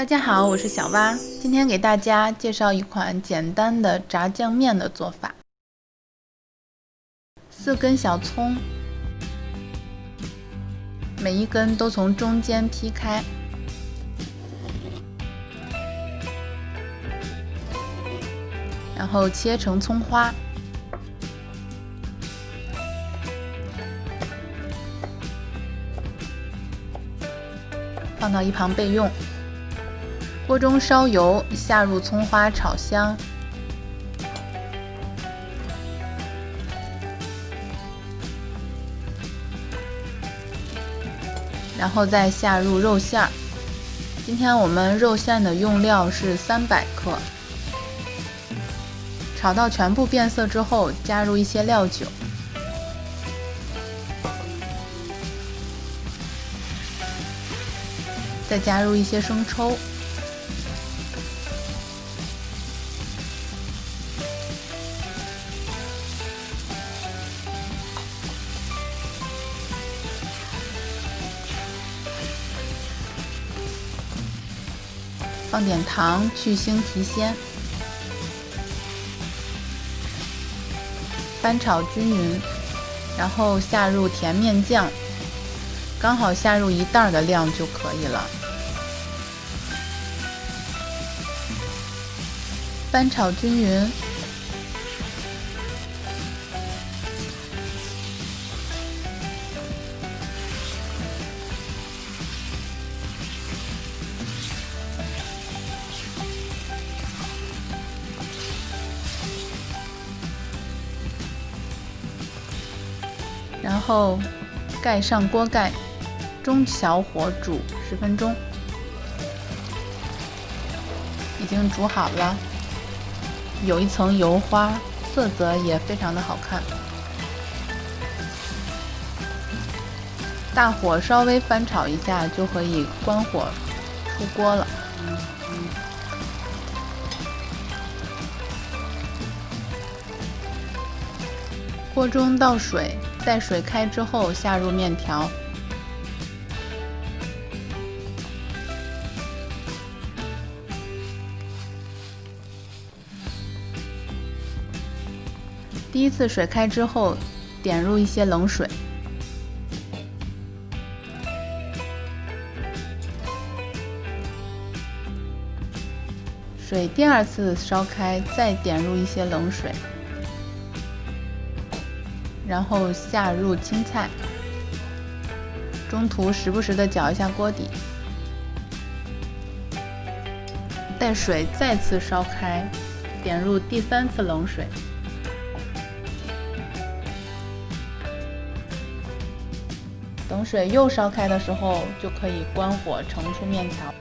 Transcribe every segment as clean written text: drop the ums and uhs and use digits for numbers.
大家好，我是小蛙，今天给大家介绍一款简单的炸酱面的做法。4根小葱，每一根都从中间劈开，然后切成葱花，放到一旁备用。锅中烧油，下入葱花炒香，然后再下入肉馅儿。今天我们肉馅的用料是300克。炒到全部变色之后，加入一些料酒，再加入一些生抽。放点糖去腥提鲜，翻炒均匀，然后下入甜面酱，刚好下入1袋的量就可以了。翻炒均匀，然后盖上锅盖，中小火煮10分钟。已经煮好了，有一层油花，色泽也非常的好看。大火稍微翻炒一下就可以关火出锅了。锅中倒水，待水开之后下入面条，第一次水开之后，点入一些冷水，水第2次烧开，再点入一些冷水。然后下入青菜，中途时不时的搅一下锅底，待水再次烧开，点入第3次冷水，等水又烧开的时候，就可以关火盛出面条。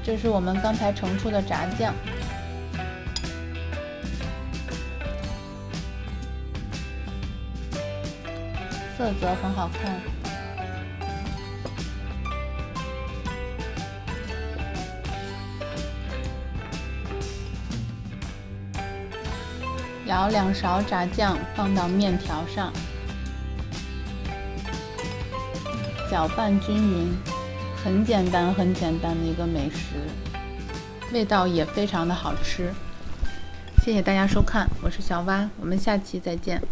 这是我们刚才盛出的炸酱，色泽很好看。舀2勺炸酱放到面条上，搅拌均匀。很简单的一个美食，味道也非常的好吃。谢谢大家收看，我是小蛙，我们下期再见。